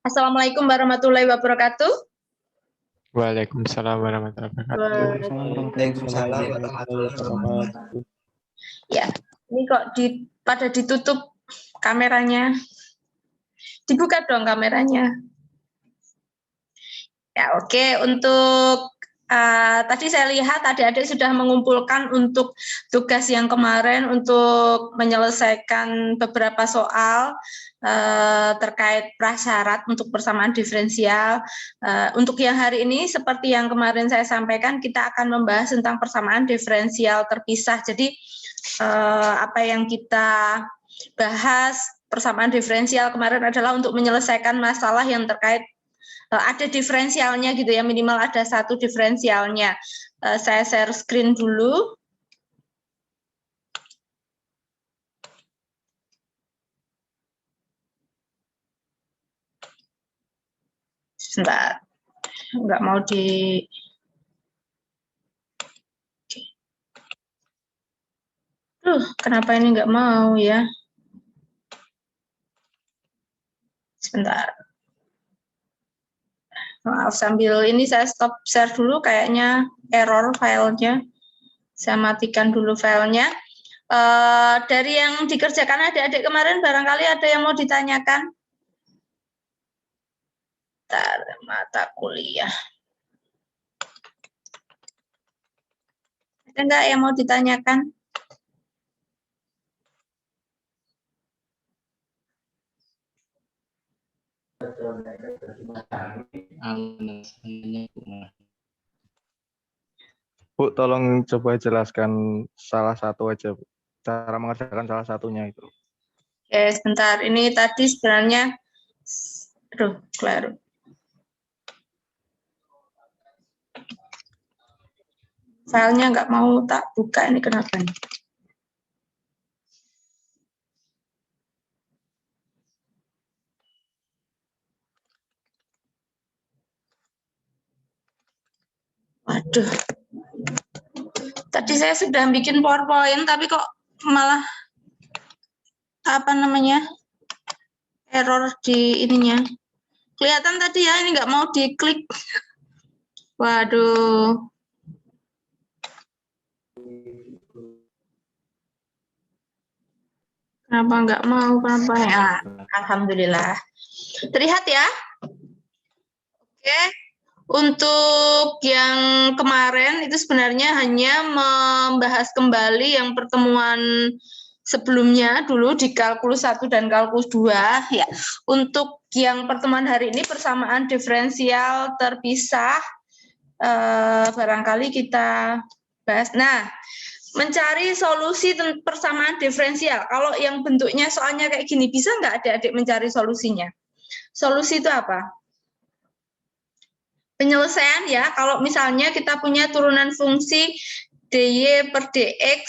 Assalamualaikum warahmatullahi wabarakatuh. Waalaikumsalam warahmatullahi wabarakatuh. Waalaikumsalam warahmatullahi wabarakatuh. Ya, ini kok pada ditutup kameranya. Dibuka dong kameranya. Ya, oke. Untuk tadi saya lihat adik-adik sudah mengumpulkan untuk tugas yang kemarin untuk menyelesaikan beberapa soal terkait prasyarat untuk persamaan diferensial. Untuk yang hari ini, seperti yang kemarin saya sampaikan, kita akan membahas tentang persamaan diferensial terpisah. Jadi, apa yang kita bahas persamaan diferensial kemarin adalah untuk menyelesaikan masalah yang terkait ada diferensialnya gitu ya, minimal ada satu diferensialnya. Saya share screen dulu. Sebentar, nggak mau di... kenapa ini nggak mau ya? Sebentar. Maaf, sambil ini saya stop share dulu, kayaknya error filenya. Saya matikan dulu filenya. Dari yang dikerjakan adik-adik kemarin, barangkali ada yang mau ditanyakan? Mata kuliah. Ada nggak yang mau ditanyakan? Bu, tolong coba jelaskan salah satu aja, Bu. Cara mengerjakan salah satunya itu. Oke, sebentar. Ini tadi sebenarnya, aduh, keliru. Filenya nggak mau tak buka, ini kenapa nih? Waduh. Tadi saya sudah bikin PowerPoint, tapi kok malah apa namanya error di ininya. Kelihatan tadi ya, ini nggak mau diklik. Waduh. Kenapa nggak mau? Kenapa ya? Alhamdulillah. Terlihat ya? Oke. Untuk yang kemarin itu sebenarnya hanya membahas kembali yang pertemuan sebelumnya dulu di kalkulus 1 dan kalkulus 2 ya. Untuk yang pertemuan hari ini persamaan diferensial terpisah barangkali kita bahas. Nah, mencari solusi persamaan diferensial. Kalau yang bentuknya soalnya kayak gini, bisa nggak adik-adik mencari solusinya? Solusi itu apa? Penyelesaian ya, kalau misalnya kita punya turunan fungsi dy per dx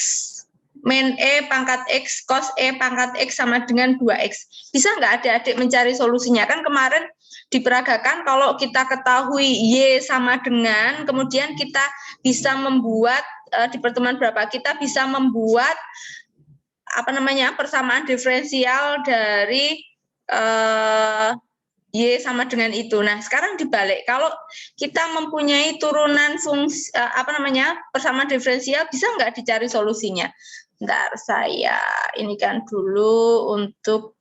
min e pangkat x cos e pangkat x sama dengan 2x. Bisa nggak adik-adik mencari solusinya? Kan kemarin diperagakan kalau kita ketahui y sama dengan, kemudian kita bisa membuat, di pertemuan berapa, kita bisa membuat apa namanya persamaan diferensial dari Y sama dengan itu. Nah, sekarang dibalik. Kalau kita mempunyai turunan fungsi apa namanya persamaan diferensial, bisa nggak dicari solusinya? Bentar, saya ini kan dulu untuk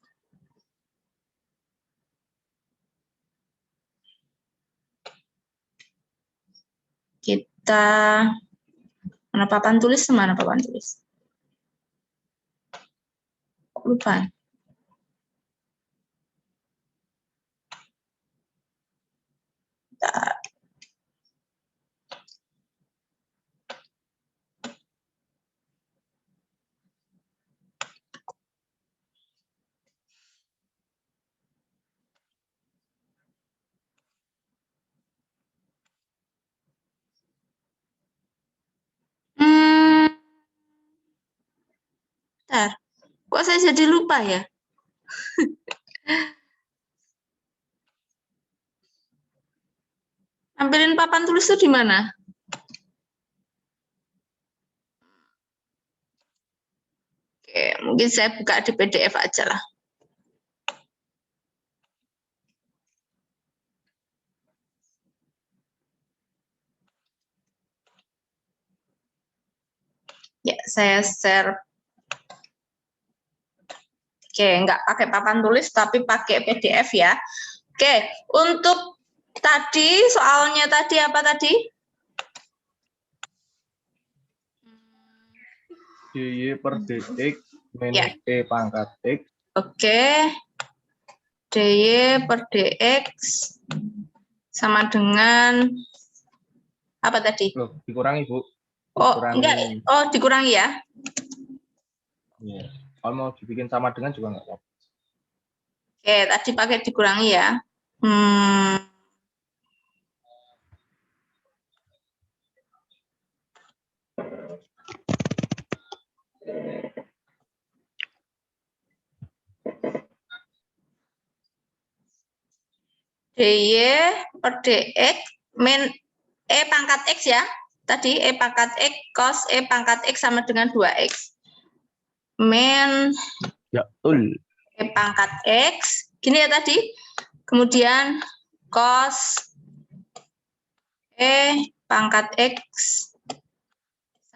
kita mana papan tulis, mana papan tulis? Lupa. Bentar. Bentar. Kok saya jadi lupa ya? Ambilin papan tulis itu di mana? Oke, mungkin saya buka di PDF aja lah. Ya, saya share. Oke, nggak pakai papan tulis, tapi pakai PDF ya. Oke, untuk tadi, soalnya tadi apa tadi? DY per DX min Ya. E pangkat X. Oke, DY per DX sama dengan apa tadi? Loh, dikurangi, Bu. Oh, Dikurangi. enggak. Oh, dikurangi ya. Iya. Kalau mau dibikin sama dengan juga nggak apa-apa. Oke, tadi pakai dikurangi ya. DY per DX min E pangkat X ya. Tadi E pangkat X cos E pangkat X sama dengan 2X. Min Ya, betul. E pangkat X. Gini ya tadi. Kemudian cos E pangkat X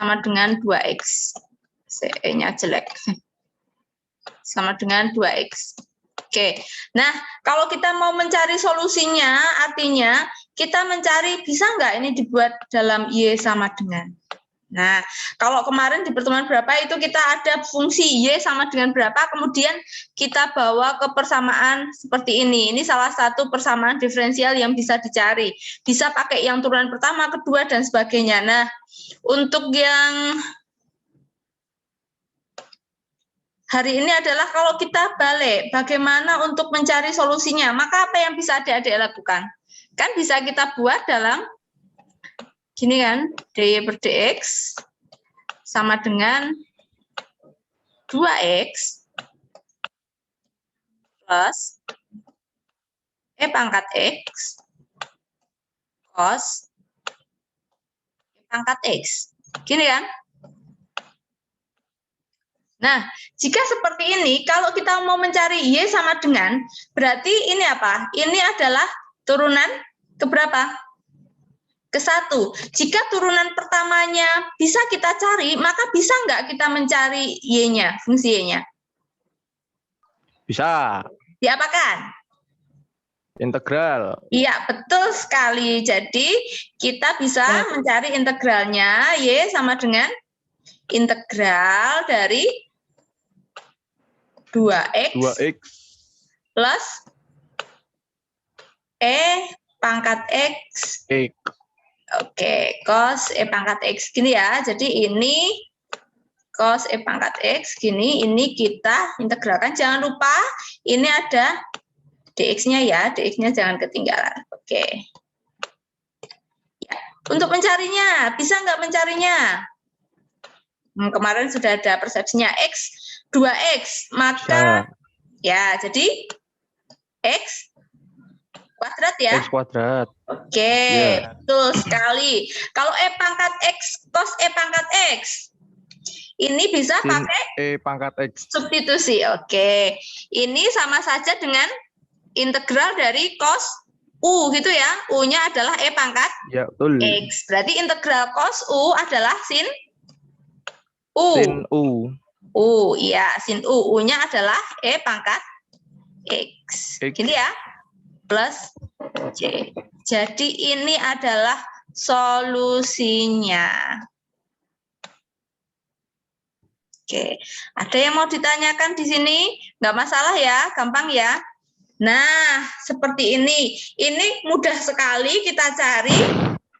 sama dengan 2X. E-nya jelek. Sama dengan 2X. Oke, nah kalau kita mau mencari solusinya, artinya kita mencari bisa nggak ini dibuat dalam Y sama dengan. Nah, kalau kemarin di pertemuan berapa itu kita ada fungsi Y sama dengan berapa, kemudian kita bawa ke persamaan seperti ini. Ini salah satu persamaan diferensial yang bisa dicari. Bisa pakai yang turunan pertama, kedua, dan sebagainya. Nah, untuk yang hari ini adalah kalau kita balik, bagaimana untuk mencari solusinya, maka apa yang bisa adik-adik lakukan? Kan bisa kita buat dalam, gini kan, DY per DX sama dengan 2X plus E pangkat X cos E pangkat X. Gini kan? Nah, jika seperti ini, kalau kita mau mencari Y sama dengan, berarti ini apa? Ini adalah turunan keberapa? Ke-1. Jika turunan pertamanya bisa kita cari, maka bisa nggak kita mencari Y-nya, fungsi Y-nya? Bisa. Diapakan? Integral. Iya, betul sekali. Jadi, kita bisa mencari integralnya Y sama dengan integral dari 2X 2X plus E pangkat X. X. Oke, cos E pangkat X. Gini ya, jadi ini cos E pangkat X, gini, ini kita integralkan. Jangan lupa, ini ada dx-nya ya, dx-nya jangan ketinggalan. Oke. Ya. Untuk mencarinya, bisa nggak mencarinya? Kemarin sudah ada persepsinya, X, 2X, maka ya, jadi X kuadrat ya? X kuadrat. Oke, betul sekali. Kalau E pangkat X, cos E pangkat X, ini bisa Sin pakai E pangkat X. substitusi. Oke, ini sama saja dengan integral dari cos U gitu ya. U-nya adalah E pangkat Ya, betul. X. Berarti integral cos U adalah sin U. Sin U. U, ya, sin U. U-nya adalah E pangkat X. Gini ya. Plus J. Jadi ini adalah solusinya. Oke, ada yang mau ditanyakan di sini? Nggak masalah ya, gampang ya. Nah, seperti ini. Ini mudah sekali kita cari,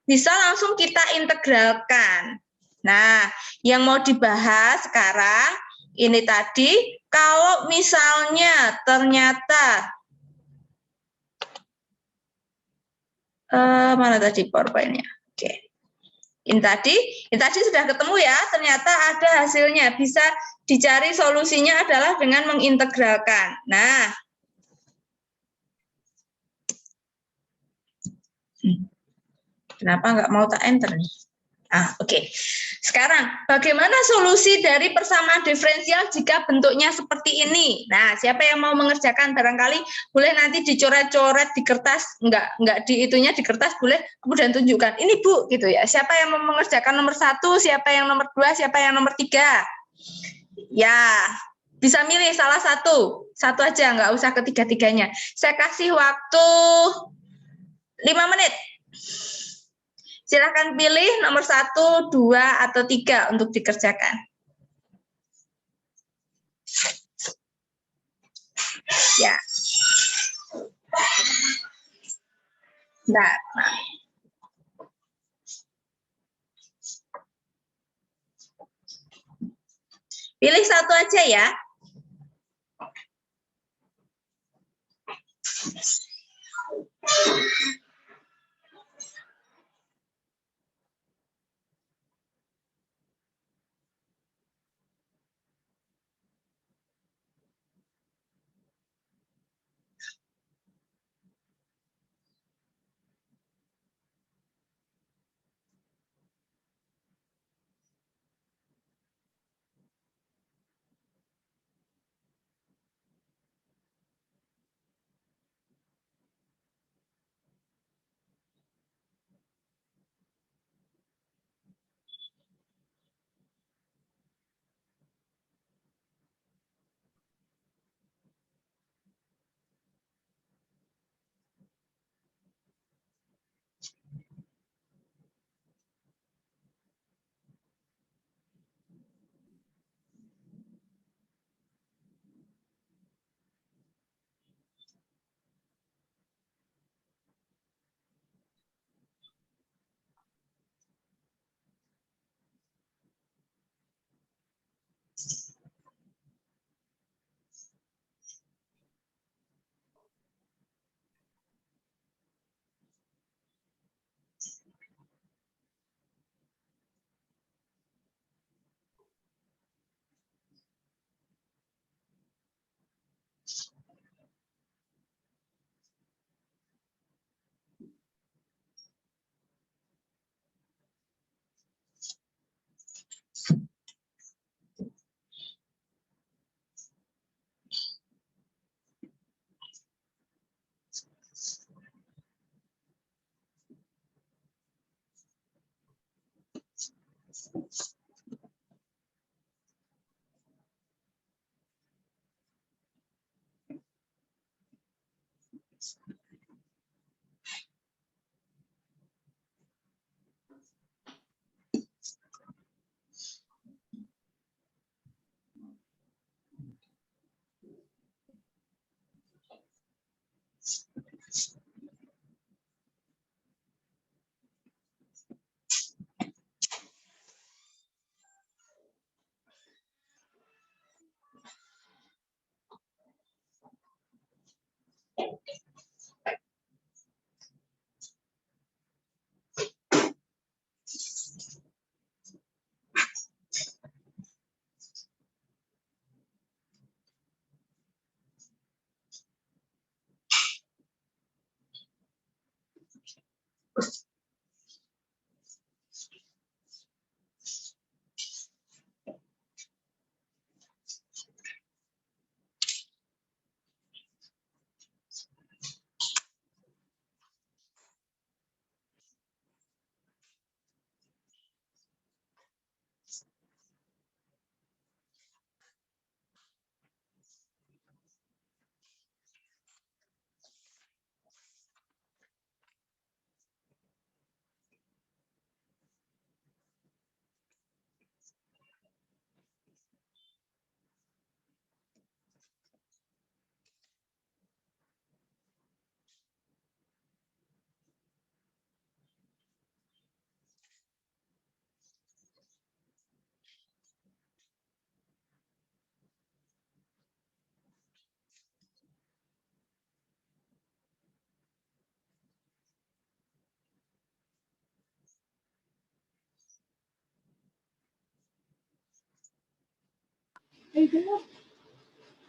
bisa langsung kita integralkan. Nah, yang mau dibahas sekarang, ini tadi, kalau misalnya ternyata, mana tadi PowerPoint-nya? Oke. Ini tadi sudah ketemu ya, ternyata ada hasilnya. Bisa dicari solusinya adalah dengan mengintegralkan. Nah, kenapa nggak mau tak enter nih? Oke. Sekarang, bagaimana solusi dari persamaan diferensial jika bentuknya seperti ini? Nah, siapa yang mau mengerjakan? Barangkali boleh nanti dicoret-coret di kertas, enggak di itunya di kertas, boleh kemudian tunjukkan. Ini Bu, gitu ya. Siapa yang mau mengerjakan nomor 1, siapa yang nomor 2, siapa yang nomor 3? Ya, bisa milih salah satu aja, nggak usah ketiga-tiganya. Saya kasih waktu 5 menit. Silahkan pilih nomor 1, 2, atau 3 untuk dikerjakan. Ya. Nah. Pilih satu aja ya.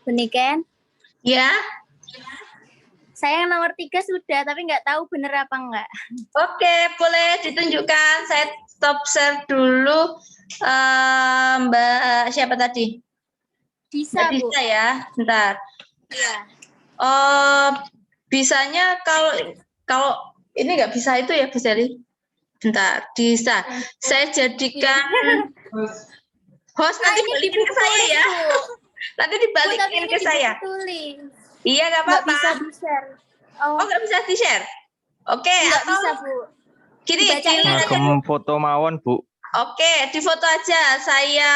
Buniken? Ya. Saya yang nomor 3 sudah, tapi nggak tahu bener apa enggak. Oke, boleh ditunjukkan. Saya stop share dulu. Mbak siapa tadi? Bisa, Mbak Bu. Disa ya, bentar. Iya. Bisanya kalau ini nggak bisa itu ya Bu Seri. Bentar, Disa. Saya jadikan host nanti ini balikin ke saya ya. Bu. Nanti Bu, tapi dibalikin ini ke saya. dibuku-tulis. Iya nggak Nggak apa-apa. bisa di-share. Oh nggak bisa di-share. Oke. Nggak atau bisa, Bu. Gini, Dibacain dilihat aja. aja. Ngagem foto mawon, Bu. Oke, di foto aja. Saya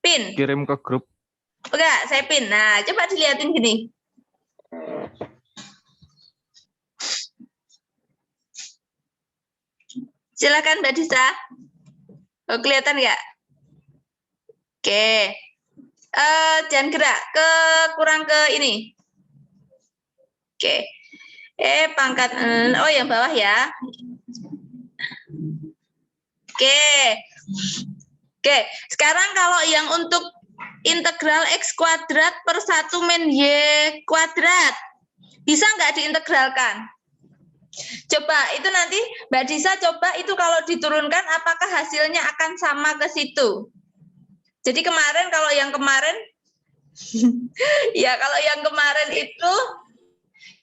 pin. Kirim ke grup. Enggak, saya pin. Nah, coba dilihatin gini. Silakan Mbak Disa. Oh, kelihatan nggak? Oke. Jangan gerak, kurang ke ini. Oke. Pangkat. Oh, yang bawah ya. Oke. Oke. Sekarang kalau yang untuk integral X kuadrat per 1 min Y kuadrat. Bisa nggak diintegralkan? Coba itu nanti Mbak Disa coba itu kalau diturunkan apakah hasilnya akan sama ke situ. Jadi kemarin kalau yang kemarin ya kalau yang kemarin itu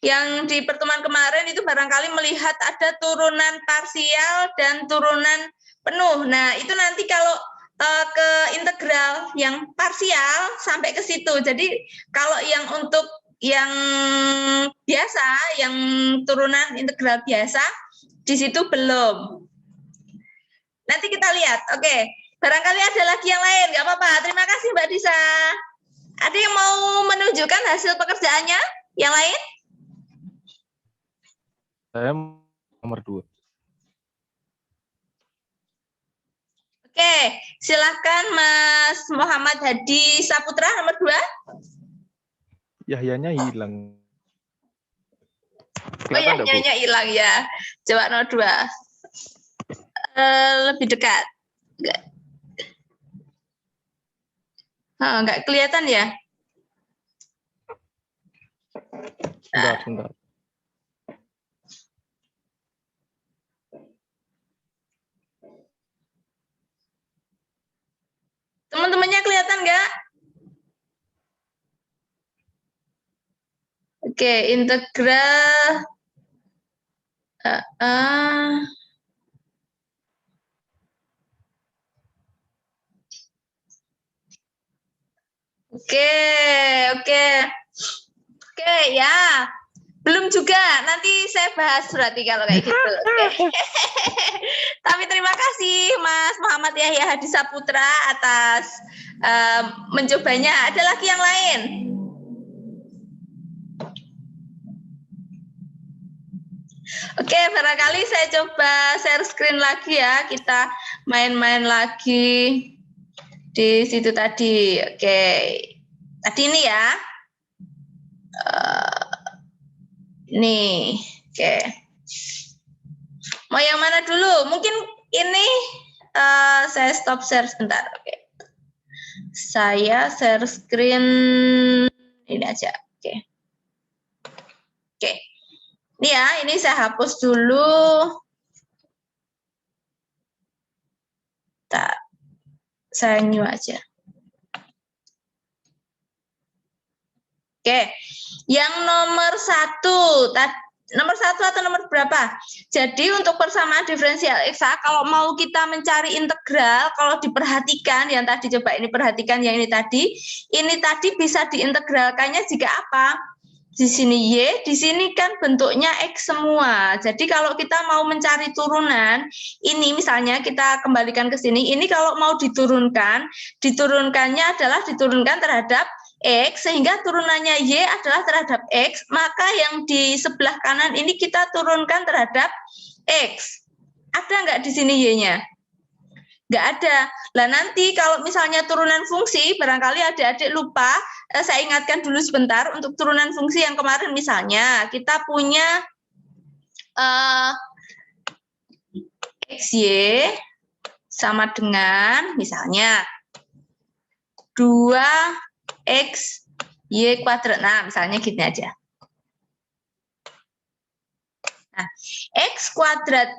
yang di pertemuan kemarin itu barangkali melihat ada turunan parsial dan turunan penuh. Nah, itu nanti kalau ke integral yang parsial sampai ke situ. Jadi kalau yang untuk yang biasa, yang turunan integral biasa, di situ belum. Nanti kita lihat. Oke, barangkali ada lagi yang lain, nggak apa-apa. Terima kasih Mbak Disa. Ada yang mau menunjukkan hasil pekerjaannya? Yang lain? Saya nomor 2. Oke, silahkan Mas Muhammad Hadi Saputra nomor 2. Yahyanya hilang. Oh ya, Kelihatan nggak, Bu? nyanyi hilang ya. Coba nomor 2. Lebih dekat. Enggak kelihatan ya? Sebentar. Teman-temannya kelihatan nggak? Oke, integral. Oke ya. Belum juga, nanti saya bahas berarti kalau kayak gitu. Oke. Tapi terima kasih Mas Muhammad Yahya Hadi Saputra atas mencobanya. Ada lagi yang lain? Oke, barangkali saya coba share screen lagi ya. Kita main-main lagi di situ tadi. Oke, tadi ini ya. Nih, oke. Mau yang mana dulu? Mungkin ini saya stop share sebentar. Oke. Saya share screen ini aja. Oke. Oke. Ini ya, ini saya hapus dulu. Saya new aja. Oke, yang nomor 1, nomor 1 atau nomor berapa? Jadi untuk persamaan diferensial eksak, kalau mau kita mencari integral, kalau diperhatikan, yang tadi coba ini perhatikan yang ini tadi bisa diintegralkannya jika apa? Di sini Y, di sini kan bentuknya X semua. Jadi kalau kita mau mencari turunan, ini misalnya kita kembalikan ke sini, ini kalau mau diturunkannya adalah diturunkan terhadap X, sehingga turunannya Y adalah terhadap X, maka yang di sebelah kanan ini kita turunkan terhadap X. Ada nggak di sini Y-nya? Nggak ada. Lah nanti kalau misalnya turunan fungsi, barangkali adik-adik lupa, saya ingatkan dulu sebentar untuk turunan fungsi yang kemarin misalnya kita punya XY sama dengan misalnya 2XY kuadrat. Nah, misalnya gini aja. Nah, X kuadrat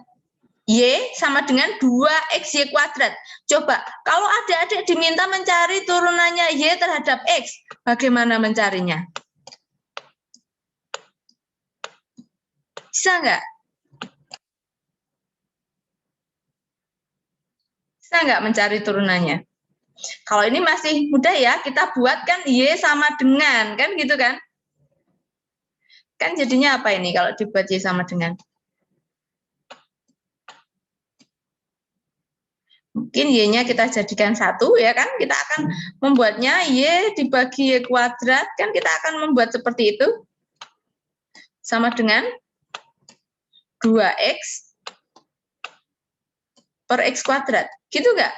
Y sama dengan 2XY kuadrat. Coba, kalau adik-adik diminta mencari turunannya Y terhadap X, bagaimana mencarinya? Bisa nggak? Bisa nggak mencari turunannya? Kalau ini masih mudah ya, kita buatkan Y sama dengan, kan gitu kan? Kan jadinya apa ini kalau dibuat Y sama dengan? Mungkin Y-nya kita jadikan 1 ya kan, kita akan membuatnya Y dibagi Y kuadrat, kan kita akan membuat seperti itu. Sama dengan 2X per X kuadrat, gitu nggak?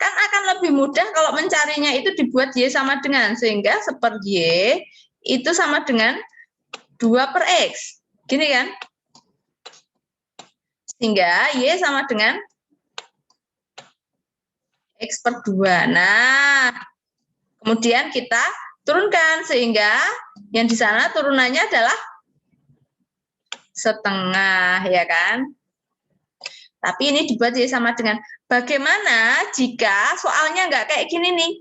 Kan akan lebih mudah kalau mencarinya itu dibuat Y sama dengan, sehingga 1/Y itu sama dengan 2 per X, gini kan? Sehingga Y sama dengan X per 2. Nah, kemudian kita turunkan sehingga yang di sana turunannya adalah setengah, ya kan? Tapi ini dibuat Y sama dengan. Bagaimana jika soalnya nggak kayak gini nih?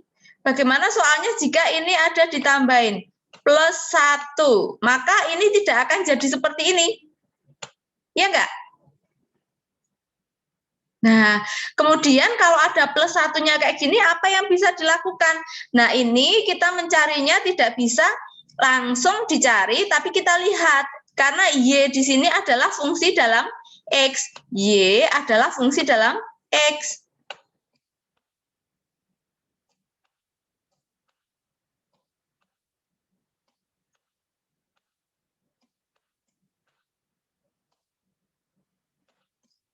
Bagaimana soalnya jika ini ada ditambahin plus 1? Maka ini tidak akan jadi seperti ini. Ya nggak? Nah, kemudian kalau ada plus 1-nya kayak gini, apa yang bisa dilakukan? Nah, ini kita mencarinya tidak bisa langsung dicari, tapi kita lihat. Karena Y di sini adalah fungsi dalam X. Y adalah fungsi dalam X.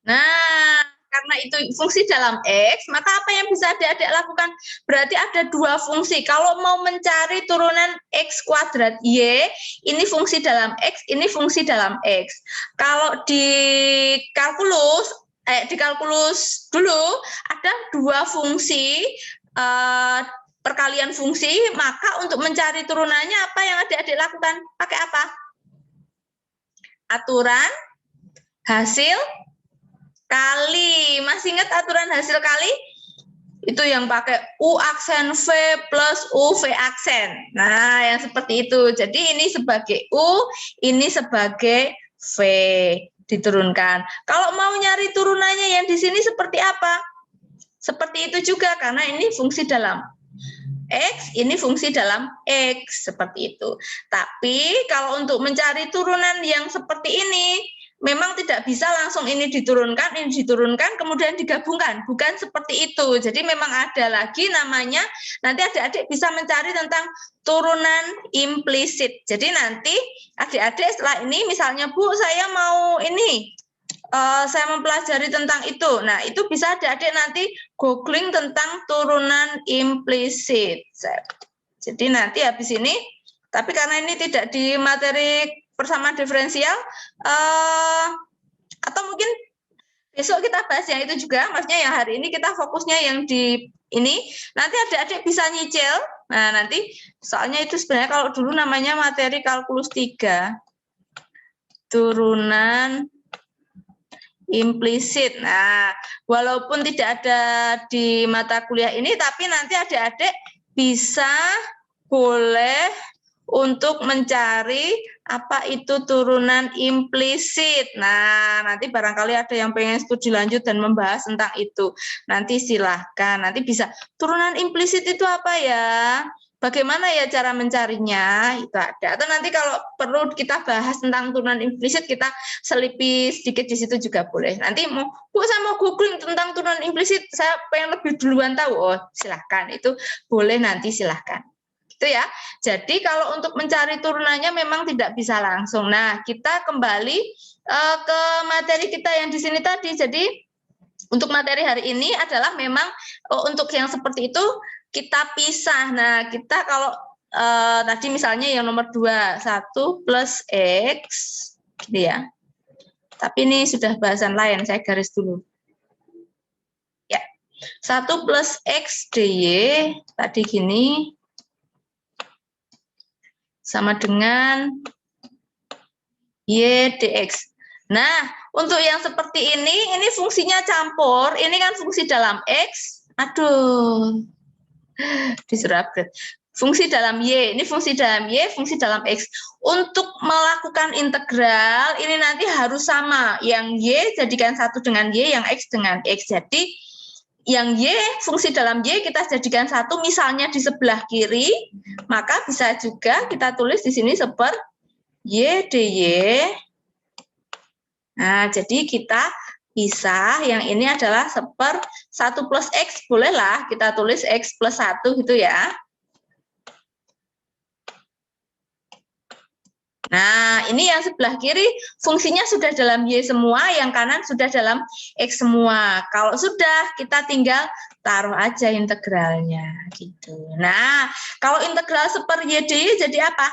Nah, karena itu fungsi dalam X, maka apa yang bisa adik-adik lakukan? Berarti ada 2 fungsi. Kalau mau mencari turunan X kuadrat Y, ini fungsi dalam X, ini fungsi dalam X. Kalau di kalkulus dulu, ada 2 fungsi, perkalian fungsi, maka untuk mencari turunannya apa yang adik-adik lakukan? Pakai apa? Aturan hasil kali. Masih ingat aturan hasil kali? Itu yang pakai U aksen V plus U V aksen. Nah, yang seperti itu. Jadi ini sebagai U, ini sebagai V. Diturunkan. Kalau mau nyari turunannya yang di sini seperti apa? Seperti itu juga, karena ini fungsi dalam X, ini fungsi dalam X. Seperti itu. Tapi kalau untuk mencari turunan yang seperti ini, memang tidak bisa langsung ini diturunkan, kemudian digabungkan. Bukan seperti itu. Jadi memang ada lagi namanya, nanti adik-adik bisa mencari tentang turunan implisit. Jadi nanti adik-adik setelah ini, misalnya Bu, saya mau ini, saya mempelajari tentang itu. Nah, itu bisa adik-adik nanti googling tentang turunan implisit. Jadi nanti habis ini, tapi karena ini tidak di materi persamaan diferensial, atau mungkin besok kita bahas yang itu juga, maksudnya yang hari ini kita fokusnya yang di ini, nanti adik-adik bisa nyicil. Nah, nanti soalnya itu sebenarnya kalau dulu namanya materi kalkulus 3, turunan implisit. Nah, walaupun tidak ada di mata kuliah ini, tapi nanti adik-adik bisa boleh untuk mencari apa itu turunan implisit. Nah, nanti barangkali ada yang pengen studi lanjut dan membahas tentang itu. Nanti silahkan, nanti bisa. Turunan implisit itu apa ya? Bagaimana ya cara mencarinya? Itu ada. Atau nanti kalau perlu kita bahas tentang turunan implisit, kita selipi sedikit di situ juga boleh. Nanti mau, Bu, saya mau googling tentang turunan implisit, saya pengen lebih duluan tahu. Oh, silahkan. Itu boleh, nanti silahkan. Gitu ya. Jadi kalau untuk mencari turunannya memang tidak bisa langsung. Nah, kita kembali ke materi kita yang di sini tadi. Jadi untuk materi hari ini adalah memang untuk yang seperti itu kita pisah. Nah, kita kalau tadi misalnya yang nomor 2, 1 plus X, gitu ya. Tapi ini sudah bahasan lain, saya garis dulu. Ya, 1 plus X DY, tadi gini, sama dengan Y dx. Nah, Untuk yang seperti ini fungsinya campur. Ini kan fungsi dalam X. Aduh, disuruh upgrade. Fungsi dalam Y, ini fungsi dalam Y, fungsi dalam X. Untuk melakukan integral, ini nanti harus sama. Yang Y jadikan satu dengan Y, yang X dengan X. Jadi, yang Y, fungsi dalam Y kita jadikan satu, misalnya di sebelah kiri, maka bisa juga kita tulis di sini seper Y dy. Nah, jadi kita pisah, yang ini adalah seper 1 plus X, bolehlah kita tulis X plus 1 gitu ya. Nah, ini yang sebelah kiri fungsinya sudah dalam Y semua, yang kanan sudah dalam X semua. Kalau sudah, kita tinggal taruh aja integralnya gitu. Nah, kalau integral seper Y dy jadi apa?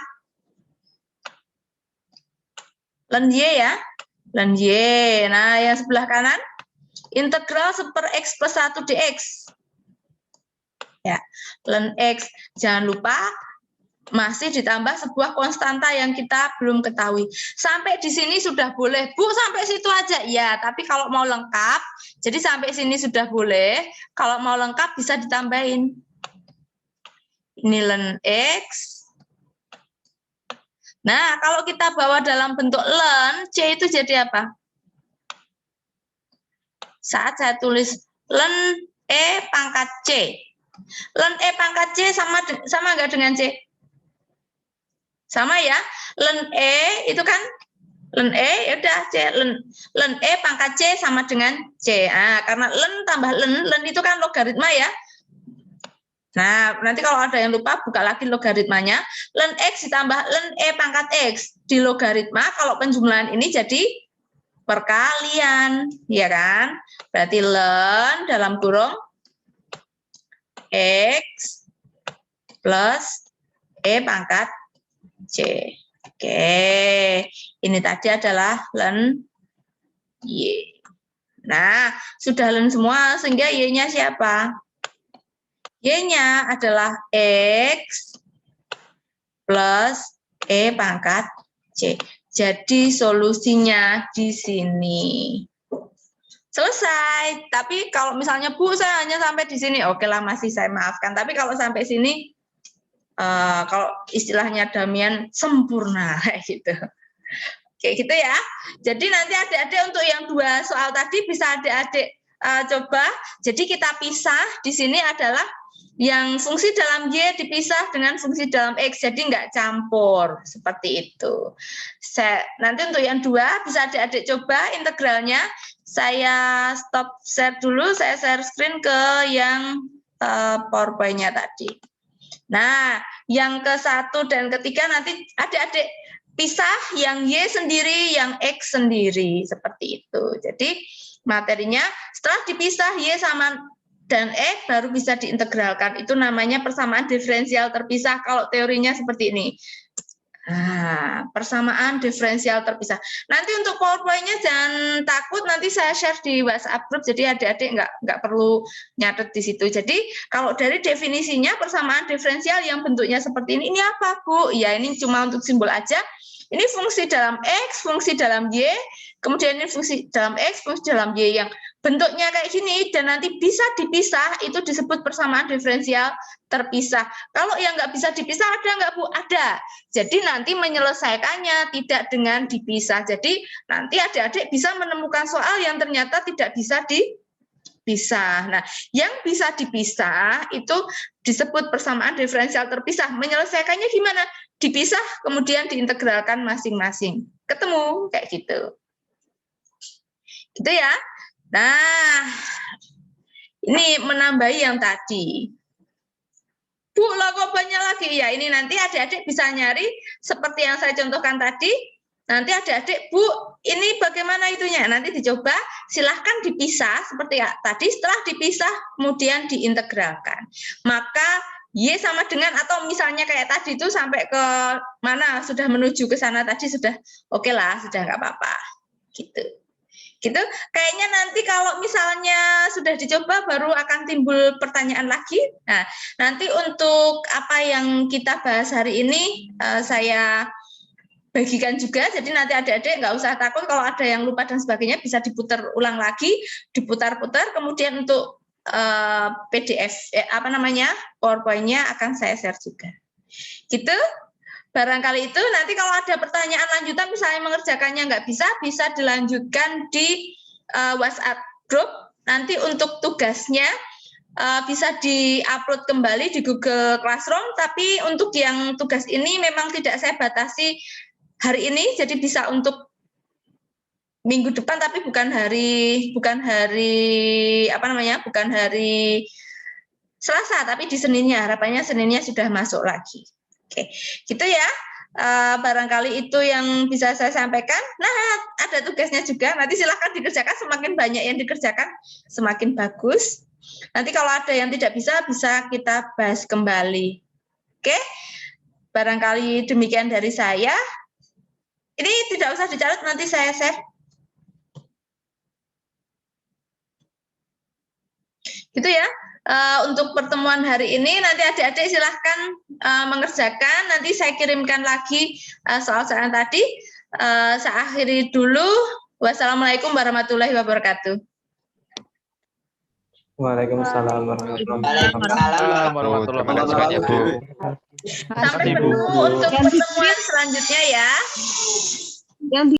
Ln Y ya. Ln Y. Nah, yang sebelah kanan integral seper X plus 1 dx. Ya, ln X. Jangan lupa masih ditambah sebuah konstanta yang kita belum ketahui. Sampai di sini sudah boleh, Bu, sampai situ aja. Ya, tapi kalau mau lengkap, jadi sampai sini sudah boleh. Kalau mau lengkap bisa ditambahin. Ini ln X. Nah, kalau kita bawa dalam bentuk ln, C itu jadi apa? Saat saya tulis ln E pangkat C. Ln E pangkat C sama nggak dengan C? Sama ya, ln E itu kan, ln E ya udah C, ln E pangkat C sama dengan C. Nah, karena ln tambah ln itu kan logaritma ya. Nah, nanti kalau ada yang lupa, buka lagi logaritmanya. Ln X ditambah ln E pangkat X. Di logaritma, kalau penjumlahan ini jadi perkalian, ya kan? Berarti ln dalam kurung X plus E pangkat C. Oke, ini tadi adalah ln Y. Nah, sudah ln semua, sehingga Y-nya siapa? Y-nya adalah X plus E pangkat C. Jadi solusinya di sini. Selesai. Tapi kalau misalnya, Bu, saya hanya sampai di sini, oke lah, masih saya maafkan. Tapi kalau sampai sini, kalau istilahnya Damian sempurna gitu. Oke, gitu ya. Jadi nanti adik-adik untuk yang 2 soal tadi bisa adik-adik coba. Jadi kita pisah di sini adalah yang fungsi dalam Y dipisah dengan fungsi dalam X, jadi nggak campur, seperti itu. Nanti untuk yang 2 bisa adik-adik coba integralnya. Saya stop share dulu, saya share screen ke yang PowerPoint-nya tadi. Nah, yang ke-1 dan ke-3 nanti adik-adik pisah, yang Y sendiri, yang X sendiri, seperti itu. Jadi materinya setelah dipisah Y sama dan X baru bisa diintegralkan. Itu namanya persamaan diferensial terpisah kalau teorinya seperti ini. Nah, persamaan diferensial terpisah. Nanti untuk PowerPoint-nya jangan takut, nanti saya share di WhatsApp group, jadi adik-adik nggak perlu nyatet di situ. Jadi kalau dari definisinya persamaan diferensial yang bentuknya seperti ini apa, Bu? Ya, ini cuma untuk simbol aja. Ini fungsi dalam X, fungsi dalam Y, kemudian ini fungsi dalam X, fungsi dalam Y yang bentuknya kayak gini dan nanti bisa dipisah, itu disebut persamaan diferensial terpisah. Kalau yang nggak bisa dipisah ada nggak, Bu? Ada. Jadi nanti menyelesaikannya tidak dengan dipisah. Jadi nanti adik-adik bisa menemukan soal yang ternyata tidak bisa dipisah. Nah, yang bisa dipisah itu disebut persamaan diferensial terpisah. Menyelesaikannya gimana? Dipisah, kemudian diintegralkan masing-masing. Ketemu, kayak gitu. Gitu ya. Nah, ini menambahi yang tadi. Bu, lah kok banyak lagi? Ya, ini nanti adik-adik bisa nyari seperti yang saya contohkan tadi. Nanti adik-adik, Bu, ini bagaimana itunya? Nanti dicoba, silahkan dipisah seperti ya tadi. Setelah dipisah, kemudian diintegralkan. Maka Y sama dengan, atau misalnya kayak tadi itu sampai ke mana, sudah menuju ke sana tadi sudah oke lah, sudah nggak apa-apa. Gitu. Gitu. Kayaknya nanti kalau misalnya sudah dicoba baru akan timbul pertanyaan lagi. Nah, nanti untuk apa yang kita bahas hari ini saya bagikan juga, jadi nanti adik-adik nggak usah takut kalau ada yang lupa dan sebagainya, bisa diputar ulang lagi, diputar-putar, kemudian untuk PDF, PowerPoint-nya akan saya share juga. Gitu, barangkali itu nanti kalau ada pertanyaan lanjutan, misalnya mengerjakannya nggak bisa, bisa dilanjutkan di WhatsApp group, nanti untuk tugasnya bisa di-upload kembali di Google Classroom, tapi untuk yang tugas ini memang tidak saya batasi hari ini, jadi bisa untuk minggu depan, tapi bukan hari Selasa, tapi di Seninnya, harapannya Seninnya sudah masuk lagi. Oke, gitu ya. Barangkali itu yang bisa saya sampaikan. Nah, ada tugasnya juga, nanti silahkan dikerjakan, semakin banyak yang dikerjakan, semakin bagus. Nanti kalau ada yang tidak bisa kita bahas kembali. Oke, barangkali demikian dari saya. Ini tidak usah dicatat, nanti saya share. Gitu ya. Untuk pertemuan hari ini, nanti adik-adik silahkan mengerjakan. Nanti saya kirimkan lagi soal-soal tadi. Saya akhiri dulu. Wassalamualaikum warahmatullahi wabarakatuh. Waalaikumsalam warahmatullahi Waalaikumsalam Terima kasih banyak, Bu. Sampai Ibu. ketemu untuk pertemuan selanjutnya ya. Yang